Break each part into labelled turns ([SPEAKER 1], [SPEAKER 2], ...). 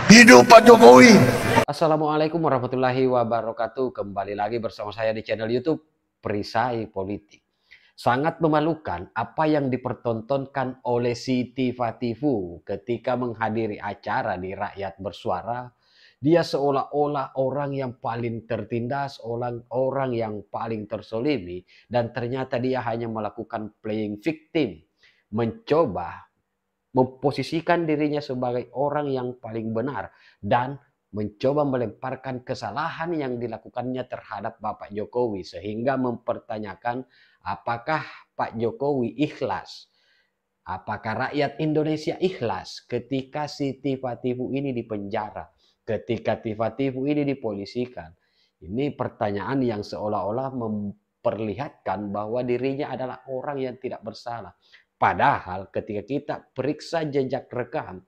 [SPEAKER 1] Hidup Pak Jokowi.
[SPEAKER 2] Assalamualaikum warahmatullahi wabarakatuh. Kembali lagi bersama saya di channel YouTube Perisai Politik. Sangat memalukan apa yang dipertontonkan oleh Siti Fativu ketika menghadiri acara di Rakyat Bersuara. Dia seolah-olah orang yang paling tertindas, orang yang paling tersolimi, dan ternyata dia hanya melakukan playing victim, mencoba memposisikan dirinya sebagai orang yang paling benar dan mencoba melemparkan kesalahan yang dilakukannya terhadap Bapak Jokowi, sehingga mempertanyakan apakah Pak Jokowi ikhlas, apakah rakyat Indonesia ikhlas ketika Siti Fativu ini dipenjara, ketika Fativu ini dipolisikan. Ini pertanyaan yang seolah-olah memperlihatkan bahwa dirinya adalah orang yang tidak bersalah. Padahal ketika kita periksa jejak rekam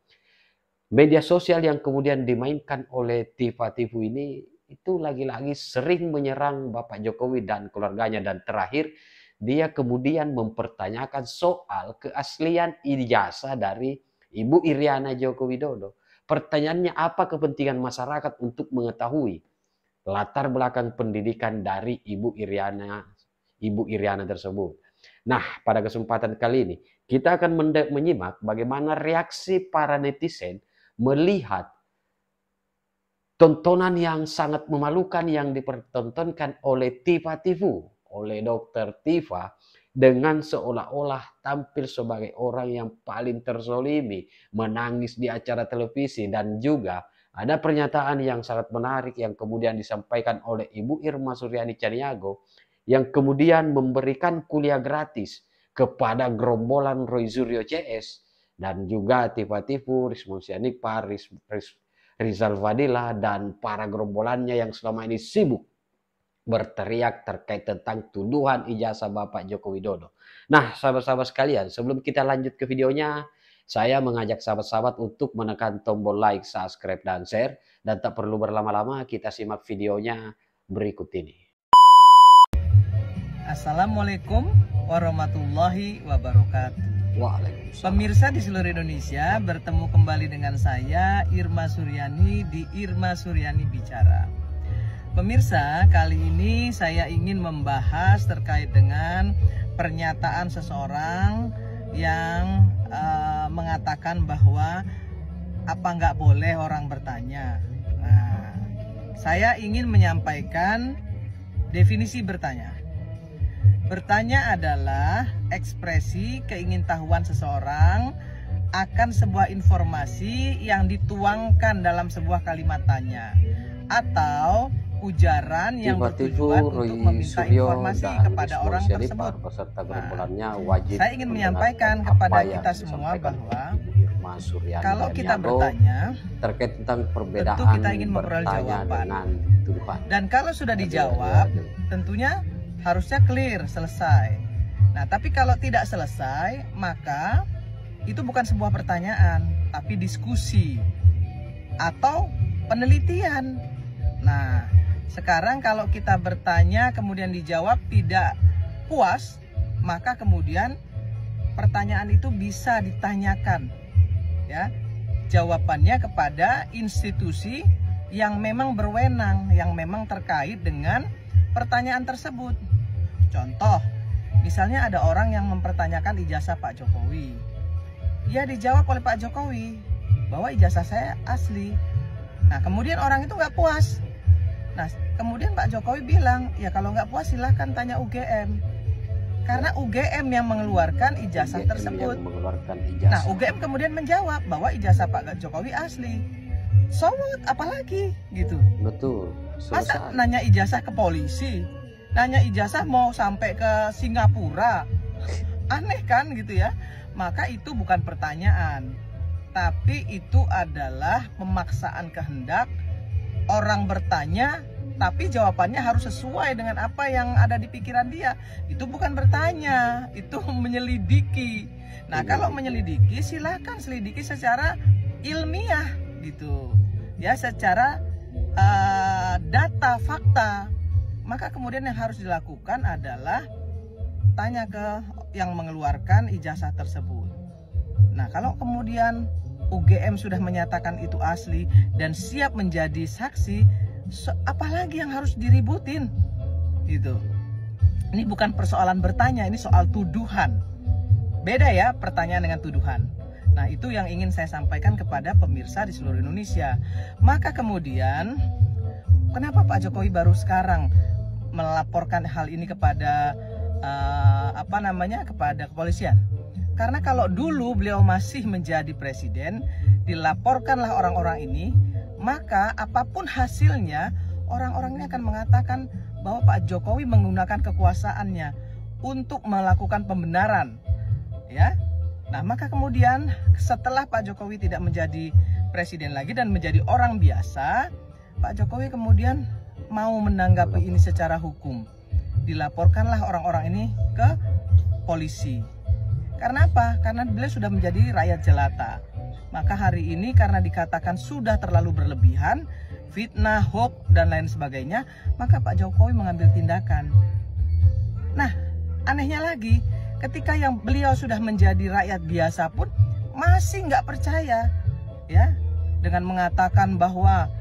[SPEAKER 2] media sosial yang kemudian dimainkan oleh Fativu ini, itu lagi-lagi sering menyerang Bapak Jokowi dan keluarganya. Dan terakhir dia kemudian mempertanyakan soal keaslian ijazah dari Ibu Iriana Joko Widodo. Pertanyaannya, apa kepentingan masyarakat untuk mengetahui latar belakang pendidikan dari Ibu Iriana tersebut? Nah, pada kesempatan kali ini kita akan menyimak bagaimana reaksi para netizen melihat tontonan yang sangat memalukan yang dipertontonkan oleh Fativu, oleh Dr. Tifa, dengan seolah-olah tampil sebagai orang yang paling terzolimi, menangis di acara televisi. Dan juga ada pernyataan yang sangat menarik yang kemudian disampaikan oleh Ibu Irma Suryani Chaniago, yang kemudian memberikan kuliah gratis kepada gerombolan Roy Suryo CS dan juga Fativu, Rismon Sianipar, Rizal Fadila, dan para gerombolannya yang selama ini sibuk berteriak terkait tentang tuduhan ijazah Bapak Joko Widodo. Nah, sahabat-sahabat sekalian, sebelum kita lanjut ke videonya, saya mengajak sahabat-sahabat untuk menekan tombol like, subscribe, dan share. Dan tak perlu berlama-lama, kita simak videonya berikut ini.
[SPEAKER 3] Assalamualaikum warahmatullahi wabarakatuh.
[SPEAKER 2] Waalaikumsalam.
[SPEAKER 3] Pemirsa di seluruh Indonesia, bertemu kembali dengan saya Irma Suryani di Irma Suryani Bicara. Pemirsa, kali ini saya ingin membahas terkait dengan pernyataan seseorang yang mengatakan bahwa apa nggak boleh orang bertanya. Nah, saya ingin menyampaikan definisi bertanya. Bertanya adalah ekspresi keingintahuan seseorang akan sebuah informasi yang dituangkan dalam sebuah kalimat tanya atau ujaran yang bertujuan untuk meminta informasi kepada orang tersebut. Saya ingin menyampaikan kepada kita semua bahwa kalau kita bertanya
[SPEAKER 2] terkait tentang perbedaan,
[SPEAKER 3] tentu kita ingin memperoleh jawaban. Dan kalau sudah dijawab, tentunya harusnya clear, selesai. Nah, tapi kalau tidak selesai, maka itu bukan sebuah pertanyaan, tapi diskusi atau penelitian. Nah, sekarang kalau kita bertanya kemudian dijawab tidak puas, maka kemudian pertanyaan itu bisa ditanyakan, ya, jawabannya kepada institusi yang memang berwenang, yang memang terkait dengan pertanyaan tersebut. Contoh, misalnya ada orang yang mempertanyakan ijazah Pak Jokowi. Ya, dijawab oleh Pak Jokowi bahwa ijazah saya asli. Nah, kemudian orang itu nggak puas. Nah, kemudian Pak Jokowi bilang, ya kalau nggak puas silahkan tanya UGM. Karena UGM yang mengeluarkan ijazah tersebut. Nah, UGM kemudian menjawab bahwa ijazah Pak Jokowi asli. So what? Apalagi gitu.
[SPEAKER 2] Betul.
[SPEAKER 3] Masa nanya ijazah ke polisi? Nanya ijazah mau sampai ke Singapura? Aneh kan gitu ya. Maka itu bukan pertanyaan, tapi itu adalah pemaksaan kehendak. Orang bertanya tapi jawabannya harus sesuai dengan apa yang ada di pikiran dia. Itu bukan bertanya, itu menyelidiki. Nah, kalau menyelidiki silahkan selidiki secara ilmiah gitu ya, secara data, fakta. Maka kemudian yang harus dilakukan adalah tanya ke yang mengeluarkan ijazah tersebut. Nah, kalau kemudian UGM sudah menyatakan itu asli dan siap menjadi saksi, apalagi yang harus diributin gitu. Ini bukan persoalan bertanya, ini soal tuduhan. Beda ya pertanyaan dengan tuduhan. Nah, itu yang ingin saya sampaikan kepada pemirsa di seluruh Indonesia. Maka kemudian kenapa Pak Jokowi baru sekarang melaporkan hal ini kepada kepada kepolisian? Karena kalau dulu beliau masih menjadi presiden, dilaporkanlah orang-orang ini, maka apapun hasilnya, orang-orang ini akan mengatakan bahwa Pak Jokowi menggunakan kekuasaannya untuk melakukan pembenaran, ya. Nah, maka kemudian setelah Pak Jokowi tidak menjadi presiden lagi dan menjadi orang biasa, Pak Jokowi kemudian mau menanggapi ini secara hukum. Dilaporkanlah orang-orang ini ke polisi. Karena apa? Karena beliau sudah menjadi rakyat jelata. Maka hari ini karena dikatakan sudah terlalu berlebihan, fitnah, hoax, dan lain sebagainya, maka Pak Jokowi mengambil tindakan. Nah, anehnya lagi, ketika yang beliau sudah menjadi rakyat biasa pun masih nggak percaya, ya, dengan mengatakan bahwa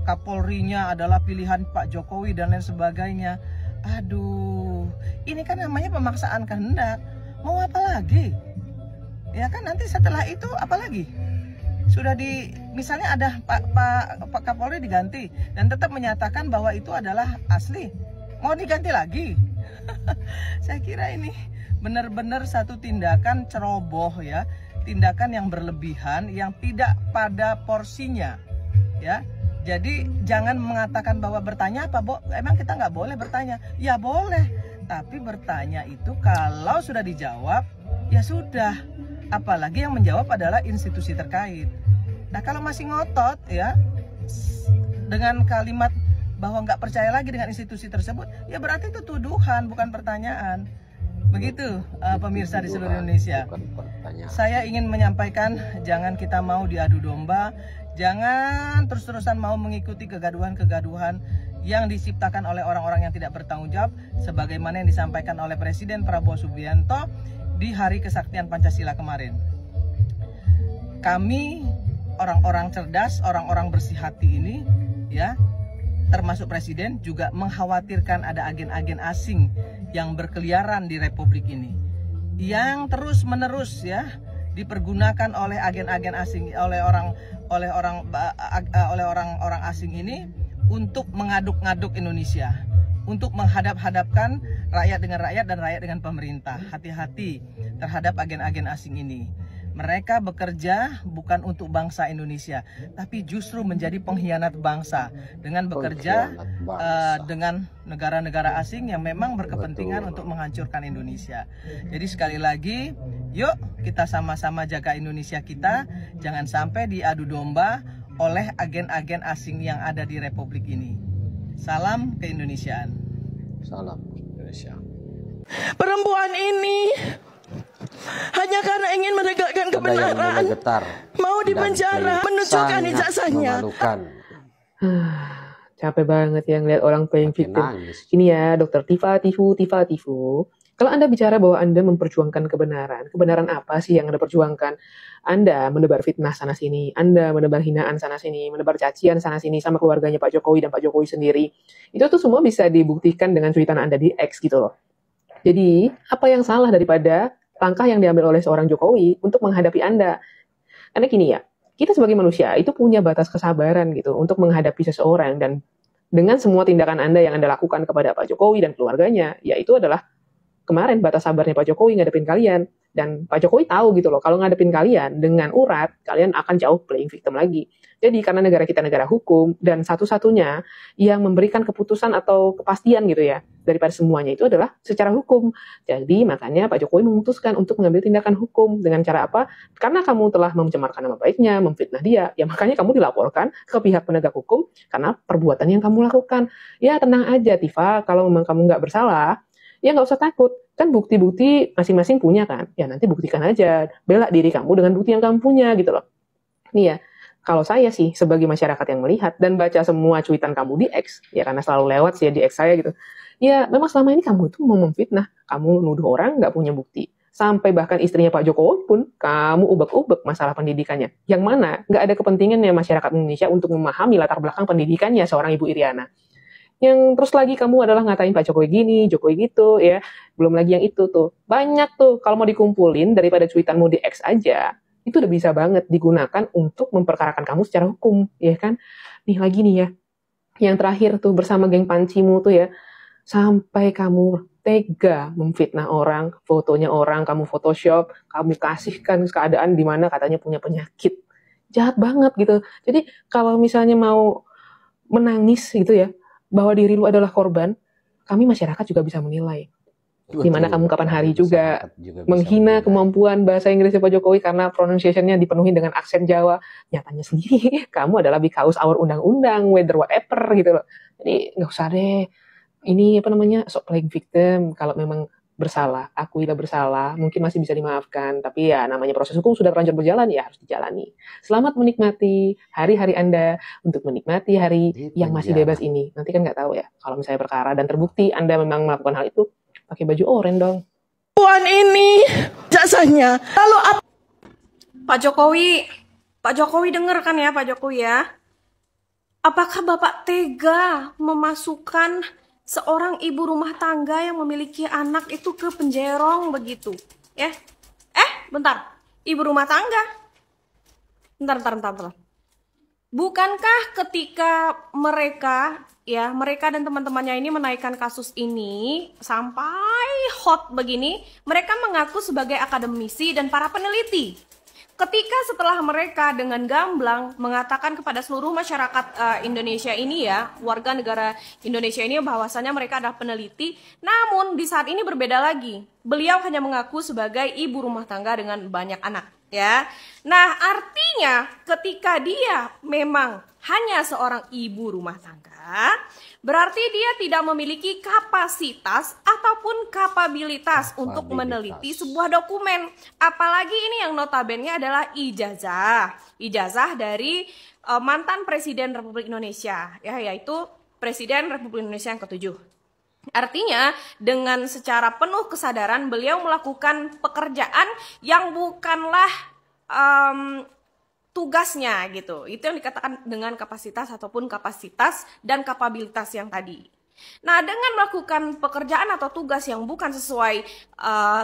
[SPEAKER 3] Kapolrinya adalah pilihan Pak Jokowi dan lain sebagainya. Aduh, ini kan namanya pemaksaan kehendak. Mau apa lagi? Ya kan nanti setelah itu apa lagi? Sudah misalnya ada Pak Kapolri diganti dan tetap menyatakan bahwa itu adalah asli. Mau diganti lagi? Saya kira ini benar-benar satu tindakan ceroboh, ya. Tindakan yang berlebihan, yang tidak pada porsinya, ya. Jadi jangan mengatakan bahwa bertanya apa, Bo? Emang kita nggak boleh bertanya? Ya boleh, tapi bertanya itu kalau sudah dijawab, ya sudah. Apalagi yang menjawab adalah institusi terkait. Nah, kalau masih ngotot, ya, dengan kalimat bahwa nggak percaya lagi dengan institusi tersebut, ya berarti itu tuduhan, bukan pertanyaan. Begitu, pemirsa di seluruh Indonesia. Saya ingin menyampaikan, jangan kita mau diadu domba, jangan terus-terusan mau mengikuti kegaduhan-kegaduhan yang diciptakan oleh orang-orang yang tidak bertanggung jawab, sebagaimana yang disampaikan oleh Presiden Prabowo Subianto di Hari Kesaktian Pancasila kemarin. Kami orang-orang cerdas, orang-orang bersih hati ini, ya, termasuk Presiden juga mengkhawatirkan ada agen-agen asing yang berkeliaran di Republik ini, yang terus-menerus, ya, dipergunakan oleh agen-agen asing, oleh orang-orang asing ini untuk mengaduk-ngaduk Indonesia, untuk menghadap-hadapkan rakyat dengan rakyat dan rakyat dengan pemerintah. Hati-hati terhadap agen-agen asing ini. Mereka bekerja bukan untuk bangsa Indonesia, tapi justru menjadi pengkhianat bangsa dengan bekerja dengan negara-negara asing yang memang berkepentingan untuk menghancurkan Indonesia. Jadi sekali lagi, yuk kita sama-sama jaga Indonesia kita, jangan sampai diadu domba oleh agen-agen asing yang ada di Republik ini. Salam keindonesiaan.
[SPEAKER 2] Salam Indonesia.
[SPEAKER 1] Perempuan ini hanya karena ingin menegakkan kebenaran mau dipenjara, menunjukkan ijazahnya.
[SPEAKER 4] Capek banget ya ngeliat orang playing victim. Ini ya Dokter Tifu. Kalau Anda bicara bahwa Anda memperjuangkan kebenaran apa sih yang Anda perjuangkan? Anda menebar fitnah sana-sini, Anda menebar hinaan sana-sini, menebar cacian sana-sini sama keluarganya Pak Jokowi dan Pak Jokowi sendiri. Itu tuh semua bisa dibuktikan dengan cuitan Anda di X gitu loh. Jadi, apa yang salah daripada langkah yang diambil oleh seorang Jokowi untuk menghadapi Anda? Karena gini ya, kita sebagai manusia itu punya batas kesabaran gitu untuk menghadapi seseorang, dan dengan semua tindakan Anda yang Anda lakukan kepada Pak Jokowi dan keluarganya, ya itu adalah kemarin batas sabarnya Pak Jokowi ngadepin kalian. Dan Pak Jokowi tahu gitu loh, kalau ngadepin kalian dengan urat, kalian akan jauh playing victim lagi. Jadi karena negara kita negara hukum, dan satu-satunya yang memberikan keputusan atau kepastian gitu ya, daripada semuanya itu adalah secara hukum. Jadi makanya Pak Jokowi memutuskan untuk mengambil tindakan hukum. Dengan cara apa? Karena kamu telah mencemarkan nama baiknya, memfitnah dia, ya makanya kamu dilaporkan ke pihak penegak hukum karena perbuatan yang kamu lakukan. Ya tenang aja Tifa, kalau memang kamu nggak bersalah, ya nggak usah takut. Kan bukti-bukti masing-masing punya kan. Ya nanti buktikan aja. Bela diri kamu dengan bukti yang kamu punya gitu loh. Nih ya, kalau saya sih sebagai masyarakat yang melihat dan baca semua cuitan kamu di X, ya karena selalu lewat sih ya di X saya gitu. Ya memang selama ini kamu itu mau memfitnah. Kamu nuduh orang nggak punya bukti. Sampai bahkan istrinya Pak Jokowi pun kamu ubek-ubek masalah pendidikannya. Yang mana nggak ada kepentingannya masyarakat Indonesia untuk memahami latar belakang pendidikannya seorang Ibu Iriana. Yang terus lagi kamu adalah ngatain Pak Jokowi gini, Jokowi gitu ya. Belum lagi yang itu tuh. Banyak tuh kalau mau dikumpulin daripada cuitanmu di X aja, itu udah bisa banget digunakan untuk memperkarakan kamu secara hukum, ya kan? Nih lagi nih ya. Yang terakhir tuh bersama geng pancimu tuh ya. Sampai kamu tega memfitnah orang, fotonya orang, kamu Photoshop, kamu kasihkan keadaan di mana katanya punya penyakit. Jahat banget gitu. Jadi kalau misalnya mau menangis gitu ya, bahwa diri lu adalah korban, kami masyarakat juga bisa menilai. Dimana kamu kapan hari juga menghina kemampuan bahasa Inggrisnya Pak Jokowi karena pronunciation-nya dipenuhi dengan aksen Jawa. Nyatanya sendiri, kamu adalah because our undang-undang, whether whatever gitu loh. Jadi nggak usah deh. Ini apa namanya, sok playing victim. Kalau memang bersalah, akuilah bersalah, mungkin masih bisa dimaafkan. Tapi ya namanya proses hukum sudah terlanjur berjalan, ya harus dijalani. Selamat menikmati hari-hari Anda untuk menikmati hari yang masih bebas ini. Nanti kan nggak tahu ya, kalau misalnya perkara dan terbukti Anda memang melakukan hal itu, pakai baju oranye dong.
[SPEAKER 1] Puan ini jasanya. Lalu apa?
[SPEAKER 5] Pak Jokowi dengar kan ya Pak Jokowi ya? Apakah Bapak tega memasukkan seorang ibu rumah tangga yang memiliki anak itu ke penjerong begitu? Ya? Bentar. Ibu rumah tangga? Bentar. Bukankah ketika mereka dan teman-temannya ini menaikkan kasus ini sampai hot begini, mereka mengaku sebagai akademisi dan para peneliti. Ketika setelah mereka dengan gamblang mengatakan kepada seluruh masyarakat Indonesia ini ya, warga negara Indonesia ini bahwasanya mereka adalah peneliti, namun di saat ini berbeda lagi. Beliau hanya mengaku sebagai ibu rumah tangga dengan banyak anak. Ya, nah artinya ketika dia memang hanya seorang ibu rumah tangga, berarti dia tidak memiliki kapasitas ataupun kapabilitas untuk meneliti sebuah dokumen. Apalagi ini yang notabene adalah ijazah dari mantan Presiden Republik Indonesia, ya, yaitu Presiden Republik Indonesia yang ke-7. Artinya dengan secara penuh kesadaran beliau melakukan pekerjaan yang bukanlah tugasnya gitu. Itu yang dikatakan dengan kapasitas ataupun kapasitas dan kapabilitas yang tadi. Nah, dengan melakukan pekerjaan atau tugas yang bukan sesuai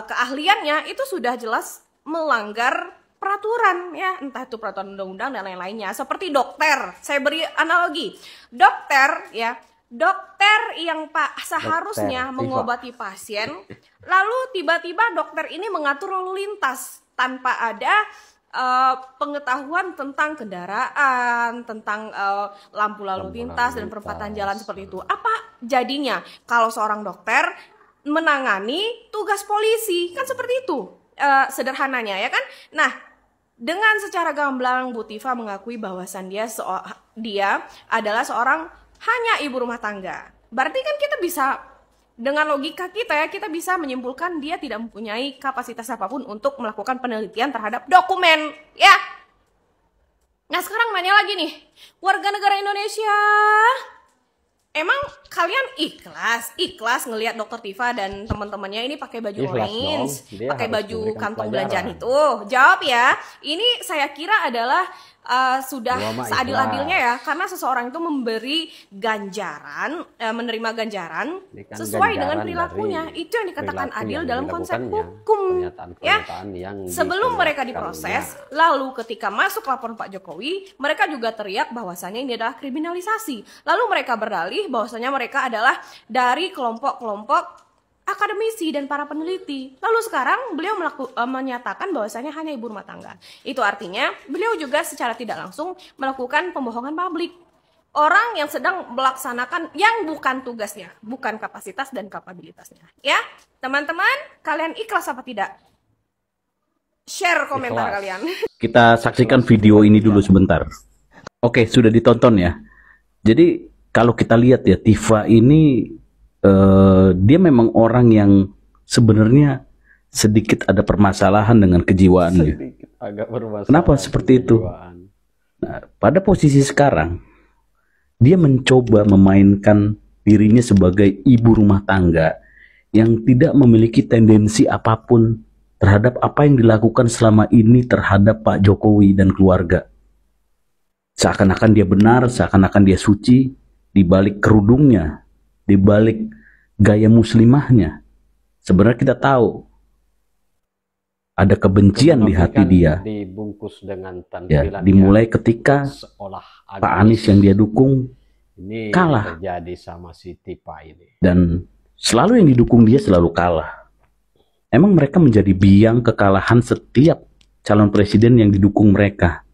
[SPEAKER 5] keahliannya, itu sudah jelas melanggar peraturan ya, entah itu peraturan undang-undang dan lain-lainnya. Seperti dokter, saya beri analogi. Dokter yang seharusnya mengobati pasien, lalu tiba-tiba dokter ini mengatur lalu lintas tanpa ada pengetahuan tentang kendaraan, tentang lampu lalu lintas dan perempatan jalan seperti itu. Apa jadinya kalau seorang dokter menangani tugas polisi? Kan seperti itu sederhananya ya kan? Nah, dengan secara gamblang Bu Tifa mengakui bahwasan dia adalah seorang hanya ibu rumah tangga. Berarti kan kita bisa, dengan logika kita ya, kita bisa menyimpulkan dia tidak mempunyai kapasitas apapun untuk melakukan penelitian terhadap dokumen, ya. Nah sekarang nanya lagi nih, warga negara Indonesia, emang kalian ikhlas ngelihat Dokter Tifa dan teman-temannya ini pakai baju orange, pakai baju kantong belanjaan itu? Jawab ya. Ini saya kira adalah sudah seadil-adilnya ya, karena seseorang itu memberi ganjaran, menerima ganjaran sesuai dengan perilakunya. Itu yang dikatakan adil dalam konsep hukum. Ya, sebelum mereka diproses, lalu ketika masuk laporan Pak Jokowi, mereka juga teriak bahwasannya ini adalah kriminalisasi. Lalu mereka berdalih bahwasanya mereka adalah dari kelompok-kelompok akademisi dan para peneliti. Lalu sekarang beliau menyatakan bahwasanya hanya ibu rumah tangga. Itu artinya beliau juga secara tidak langsung melakukan pembohongan publik. Orang yang sedang melaksanakan yang bukan tugasnya, bukan kapasitas dan kapabilitasnya. Ya, teman-teman, kalian ikhlas apa tidak? Share komentar kalian.
[SPEAKER 6] Kita saksikan video ini dulu sebentar. Oke, sudah ditonton ya. Jadi kalau kita lihat ya, Tifa ini dia memang orang yang sebenarnya sedikit ada permasalahan dengan kejiwaannya. Kenapa seperti itu? Nah, pada posisi sekarang, dia mencoba memainkan dirinya sebagai ibu rumah tangga yang tidak memiliki tendensi apapun terhadap apa yang dilakukan selama ini terhadap Pak Jokowi dan keluarga. Seakan-akan dia benar, seakan-akan dia suci, di balik kerudungnya, di balik gaya muslimahnya. Sebenarnya kita tahu ada kebencian di hati dia.
[SPEAKER 2] Dibungkus dengan
[SPEAKER 6] Ya, dimulai ketika Pak Anies yang dia dukung
[SPEAKER 2] ini
[SPEAKER 6] kalah.
[SPEAKER 2] Terjadi sama si Tifa ini.
[SPEAKER 6] Dan selalu yang didukung dia selalu kalah. Emang mereka menjadi biang kekalahan setiap calon presiden yang didukung mereka.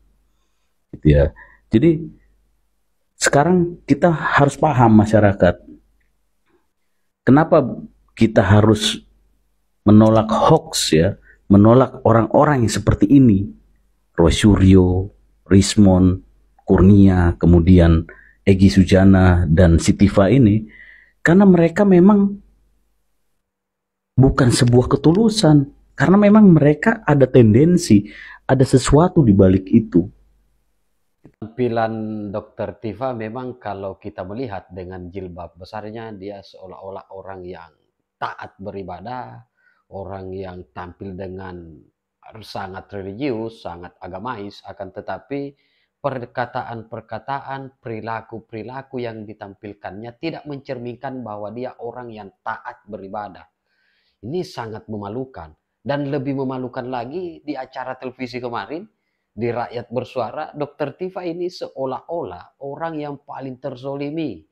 [SPEAKER 6] Gitu ya. Jadi sekarang kita harus paham masyarakat. Kenapa kita harus menolak hoax ya, menolak orang-orang yang seperti ini. Roy Suryo, Rismon, Kurnia, kemudian Egy Sujana dan Tifa ini, karena mereka memang bukan sebuah ketulusan, karena memang mereka ada tendensi, ada sesuatu di balik itu.
[SPEAKER 2] Tampilan Dr. Tifa memang kalau kita melihat dengan jilbab besarnya, dia seolah-olah orang yang taat beribadah, orang yang tampil dengan sangat religius, sangat agamais, akan tetapi perkataan-perkataan, perilaku-perilaku yang ditampilkannya tidak mencerminkan bahwa dia orang yang taat beribadah. Ini sangat memalukan. Dan lebih memalukan lagi, di acara televisi kemarin, di Rakyat Bersuara, Dr. Tifa ini seolah-olah orang yang paling terzolimi,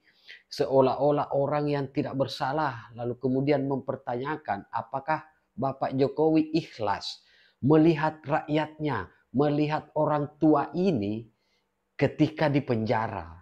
[SPEAKER 2] seolah-olah orang yang tidak bersalah, lalu kemudian mempertanyakan apakah Bapak Jokowi ikhlas melihat rakyatnya, melihat orang tua ini ketika di penjara.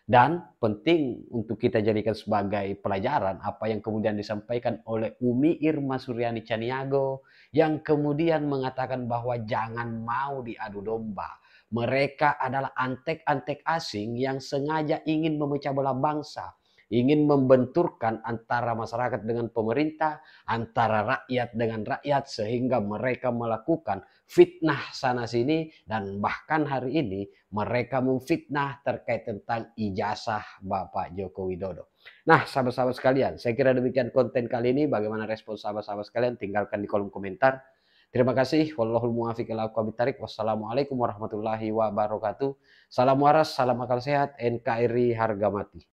[SPEAKER 2] Dan penting untuk kita jadikan sebagai pelajaran apa yang kemudian disampaikan oleh Umi Irma Suryani Caniago, yang kemudian mengatakan bahwa jangan mau diadu domba. Mereka adalah antek-antek asing yang sengaja ingin memecah belah bangsa, ingin membenturkan antara masyarakat dengan pemerintah, antara rakyat dengan rakyat, sehingga mereka melakukan fitnah sana sini, dan bahkan hari ini mereka memfitnah terkait tentang ijazah Bapak Joko Widodo. Nah, sahabat-sahabat sekalian, saya kira demikian konten kali ini. Bagaimana respon sahabat-sahabat sekalian? Tinggalkan di kolom komentar. Terima kasih. Wallahul muwaffiq ila aqwamit thariq. Wassalamualaikum warahmatullahi wabarakatuh. Salam waras, salam akal sehat, NKRI harga mati.